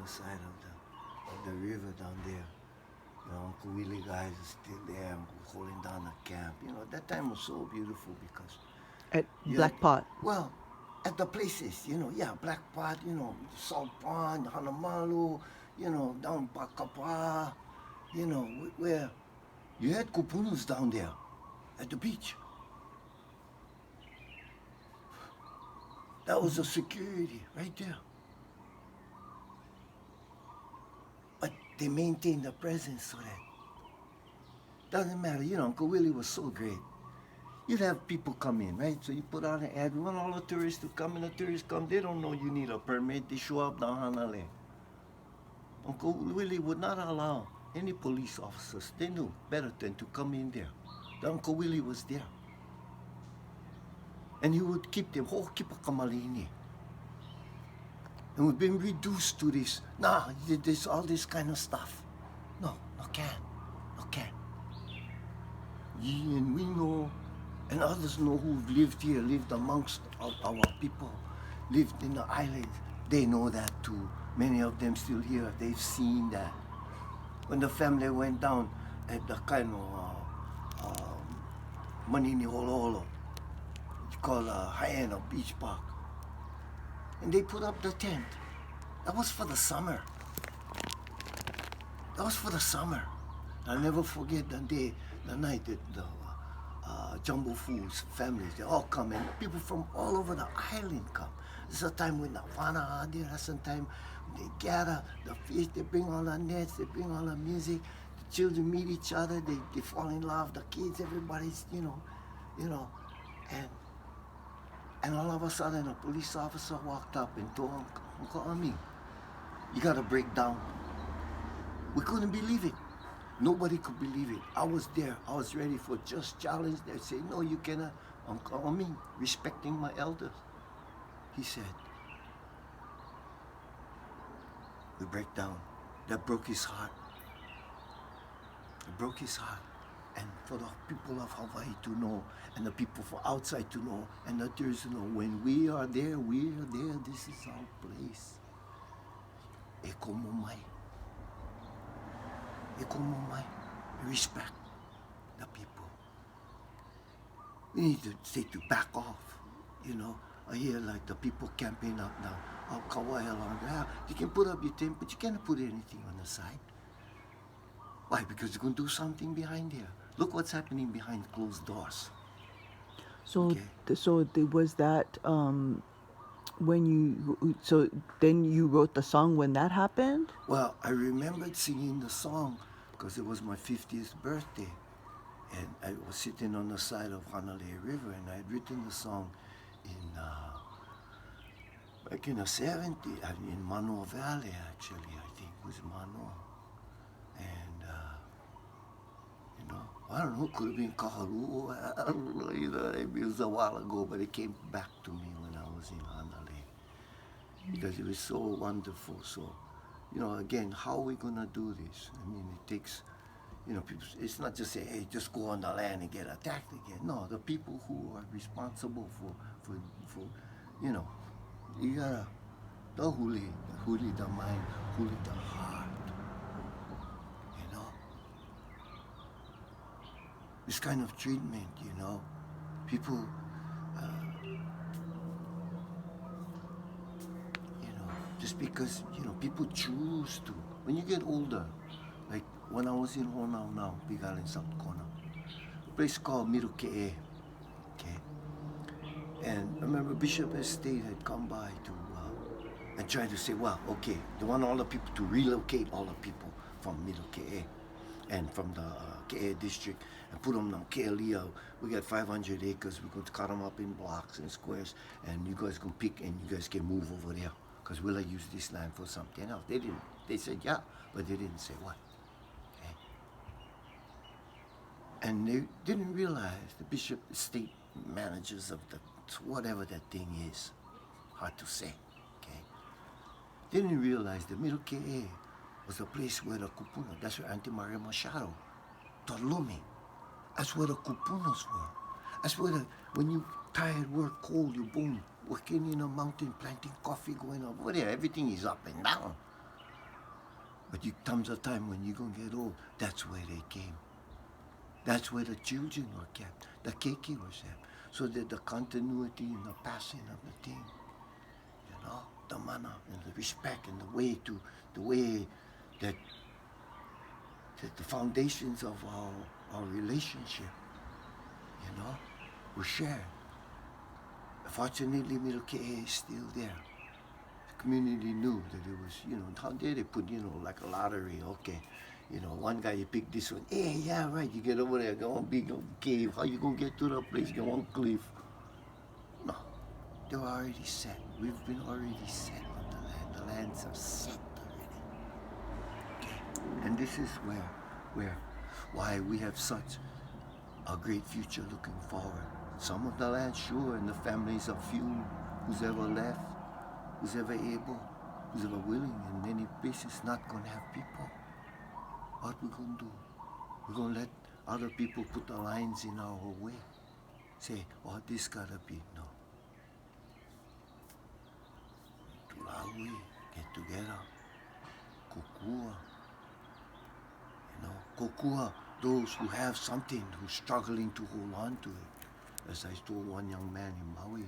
the side of the river down there. Uncle Willie guys are still there holding down the camp. That time was so beautiful because At you had, Black Pot. well, at the places, yeah, Black Pot, Salt Pond, Hanamalu, down Bakapa, where you had kupunus down there at the beach. That was the security right there. But they maintained the presence so that doesn't matter. Uncle Willie was so great. You'd have people come in, right? So you put out an ad. We want all the tourists to come, and the tourists come. They don't know you need a permit. They show up down Hanale. Uncle Willie would not allow any police officers. They knew better than to come in there. The Uncle Willie was there. And he would keep them, keep a kamalini. And we've been reduced to this. There's all this kind of stuff. No can. Ye and we know, and others know who've lived here, lived amongst our people, lived in the island. They know that too. Many of them still here. They've seen that. When the family went down at the kind of Manini Holo, it's called Hyena Beach Park, and they put up the tent. That was for the summer. I'll never forget the night that the Jumbo Foods families, they all come, and people from all over the island come. This is a time when the Wana are there. That's the time they gather the fish, they bring all the nets, they bring all the music. The children meet each other, they fall in love, the kids, everybody's, and all of a sudden a police officer walked up and told Uncle Amin, you gotta break down. We couldn't believe it. Nobody could believe it. I was there. I was ready for just challenge. They say, no, you cannot. Uncle Amin, respecting my elders. He said, we break down. That broke his heart. It broke his heart. And for the people of Hawaii to know, and the people from outside to know, and the tourists to know, when we are there, this is our place. Eko momai. Respect the people. We need to say to back off, I hear like the people camping up now, Kauai along there. You can put up your tent, but you cannot put anything on the side. Why? Because you're going to do something behind there. Look what's happening behind closed doors. So, Okay. was that so then you wrote the song when that happened? Well, I remembered singing the song because it was my 50th birthday. And I was sitting on the side of Hanalei River, and I had written the song back in the 70s, in Manaʻo Valley, actually, I think it was Manaʻo. And, I don't know, it could have been Kaharu, I don't know, it was a while ago, but it came back to me when I was in Hanalei. Because it was so wonderful. So, again, how are we going to do this? I mean, it takes, people, it's not just say, hey, just go on the land and get attacked again. No, the people who are responsible for you gotta, the huli the mind, huli the heart. This kind of treatment, people, just because, people choose to. When you get older, like when I was in Honau now, Big Island, South Kona, a place called Miruke'e, okay? And I remember Bishop Estate had come by to, and tried to say, well, okay, they want all the people to relocate all the people from Miruke'e and from the Ke'e district and put them on Ke'elia. We got 500 acres. We're going to cut them up in blocks and squares, and you guys can pick and you guys can move over there because we'll use this land for something else. They didn't. They said yeah, but they didn't say what. Okay? And they didn't realize the bishop, state managers of the whatever that thing is, hard to say. Okay? Didn't realize the Middle Ke'e was the place where the kupuna, that's where Auntie Maria Machado, Tolome, that's where the kupunas were. That's where when you tired, work, cold, you boom, working in a mountain, planting coffee, going over there, everything is up and down. But it comes a time when you're going to get old, that's where they came. That's where the children were kept. The keiki was kept. So that the continuity and the passing of the thing, the mana and the respect and the way that, that the foundations of our relationship, were shared. Fortunately, Miroke is still there. The community knew that it was, how dare they put, like a lottery, okay. One guy, you pick this one. Hey, yeah, right, you get over there, go on big cave. How you gonna get to the place? Go on cliff. No, they were already set. We've been already set on the land. The lands are set already. Okay, and this is why we have such a great future looking forward. Some of the land, sure, and the families of few who's ever left, who's ever able, who's ever willing. In many places, not gonna have people. What we gonna do? We're gonna let other people put the lines in our way. Say, oh, this gotta be. No. Tulawi, get together. Kokua. Kokua, those who have something, who's struggling to hold on to it. As I told one young man in Maui,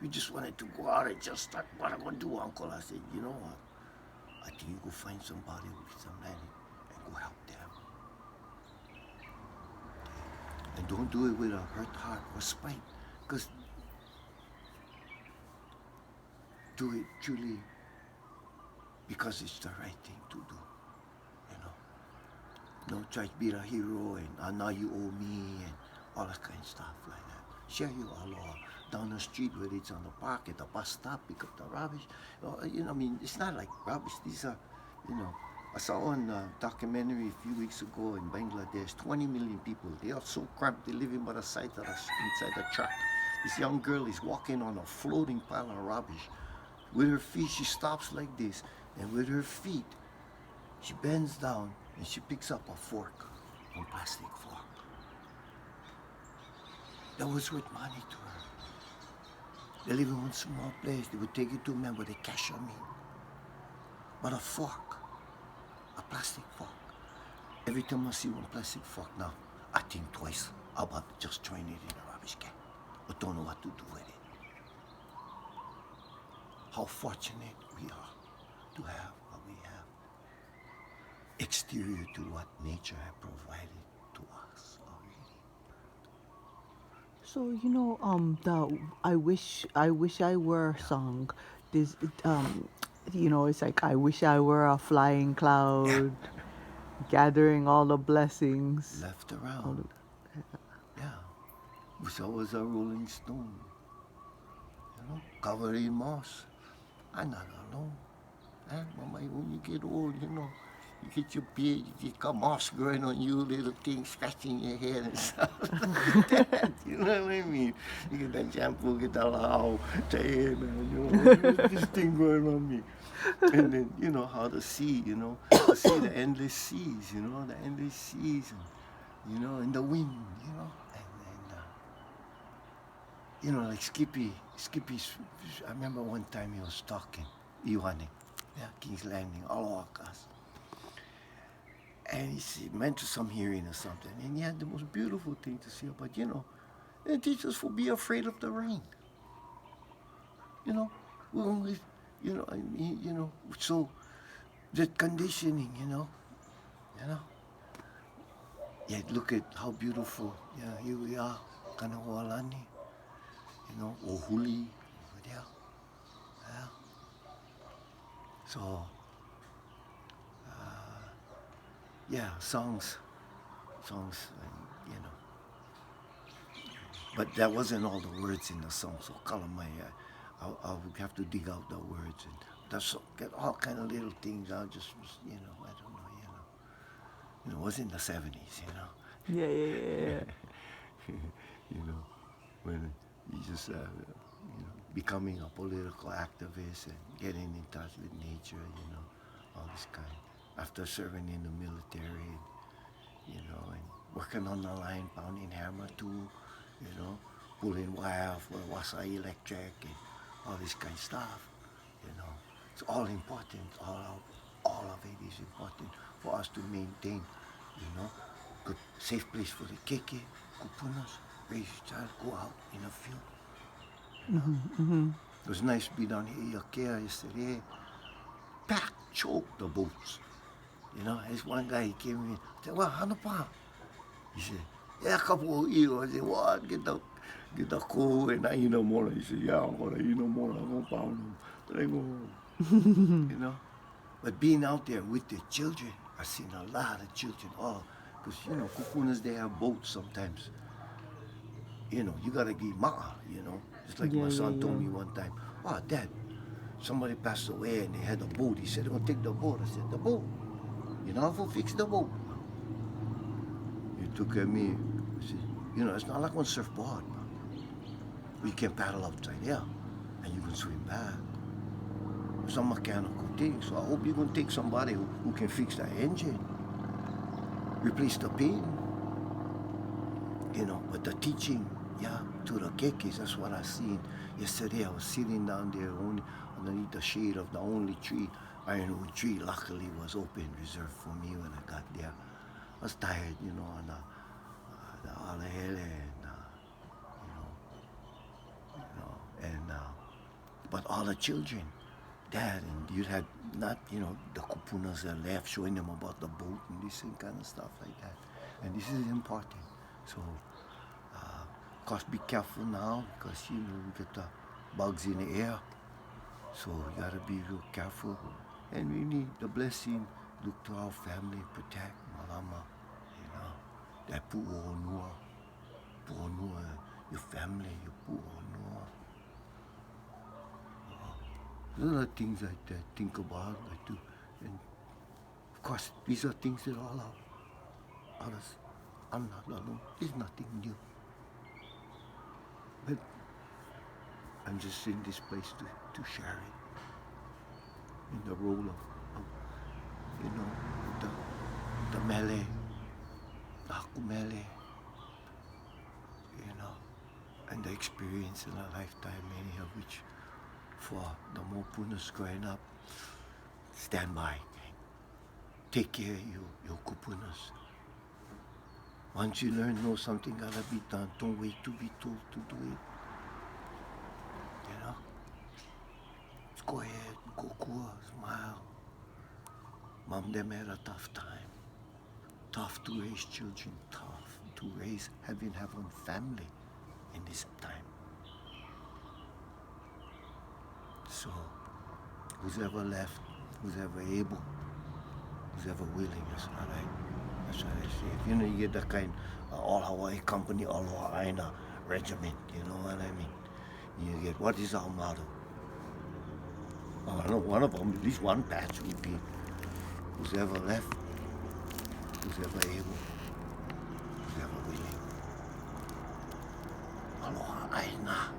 we just wanted to go out and just start, what am I gonna do, Uncle? I said, you know what? I think you go find somebody with some land and go help them. And don't do it with a hurt heart or spite, because do it truly because it's the right thing to do. No try to be a hero and now you owe me and all that kind of stuff like that. Share your aloha down the street, whether it's on the park, at the bus stop, pick up the rubbish. It's not like rubbish. These are, I saw on a documentary a few weeks ago in Bangladesh, 20 million people. They are so cramped, they're living by the side of inside the truck. This young girl is walking on a floating pile of rubbish. With her feet, she stops like this, and with her feet, she bends down and she picks up a fork, a plastic fork. That was worth money to her. They live in one small place. They would take it to a man where they cash her meat. But a fork, a plastic fork. Every time I see one plastic fork now, I think twice about just throwing it in a rubbish can. I don't know what to do with it. How fortunate we are to have what we have. Exterior to what nature had provided to us already. So the I wish I were song. This it's like I wish I were a flying cloud, gathering all the blessings. Left around. Yeah. Wish I was a rolling stone. Covered in moss. I'm not alone. Mama, when you get old, you get your beard, you get moss growing on you, little things scratching your head and stuff like that. You know what I mean? You get that shampoo, get that how, say, hey man, this thing growing on me. And then, how the sea, the sea, the endless seas, the endless seas, and the wind, and like Skippy, I remember one time he was talking, Iwane, King's Landing, all Akas. And he meant to some hearing or something, and he had the most beautiful thing to say about, it teaches us for be afraid of the rain. We always, so that conditioning, Yet look at how beautiful, here we are, Kanahualani, Ohuli, over there. Yeah. So, songs, But that wasn't all the words in the song. So Kalamai, I would have to dig out the words and that's get all kind of little things. I just, I don't know, it was in the 70s, Yeah. When you just, becoming a political activist and getting in touch with nature, all this kind. After serving in the military, and working on the line, pounding hammer too, pulling wire for Wasa Electric and all this kind of stuff, It's all important, all of it is important for us to maintain, good safe place for the keke, kupunas, raise your child, go out in the field. It was nice to be down here Iakea yesterday. Packed, choked the boats. There's one guy, he came in, said, well, hanapa. He said, yeah, couple of you. I said, what? Get the cool and I ina mora. He said, yeah, I'm gonna ina mora, I'm gonna pound him. But I go home. But being out there with the children, I've seen a lot of children. Oh, because, kupunas, they have boats sometimes. You gotta give ma'a, Just like Yeah, my yeah, son told yeah. me one time, oh, Dad, somebody passed away and they had a boat. He said, they're gonna take the boat. I said, the boat? You know how to fix the boat? He took at me, I said, it's not like on surfboard. You can paddle outside there and you can swim back. It's a mechanical thing. So I hope you're gonna take somebody who can fix that engine. Replace the paint. But the teaching, to the kekes, that's what I seen. Yesterday I was sitting down there only underneath the shade of the only tree, ironwood tree, luckily was open, reserved for me when I got there. I was tired, on the alehele and but all the children, Dad, and you had not, the kupunas that left showing them about the boat and this and kind of stuff like that. And this is important. So, of course, be careful now because, we get the bugs in the air. So, you got to be real careful. And we need the blessing. Look to our family, protect, malama, that pu'onua, your family, your pu'onua. Those are things I think about, I do. And of course, these are things that all our others, I'm not alone. There's nothing new. But I'm just in this place to share it. In the role of the mele, the hakumele, and the experience in a lifetime, many of which for the mopunas growing up, stand by. Take care of your kupunas. Once you know something gotta be done, don't wait to be told to do it. Just go ahead, go cool, smile. Mom, them had a tough time. Tough to raise children, tough to raise, having family in this time. So, who's ever left, who's ever able, who's ever willing, that's what I say. You get that kind of all Hawaii company, all Hawaiiana regiment, you know what I mean? You get, what is our motto? Well, I know one of them, at least one patch would be, who's ever left, who's ever able, who's ever willing. Aloha aina.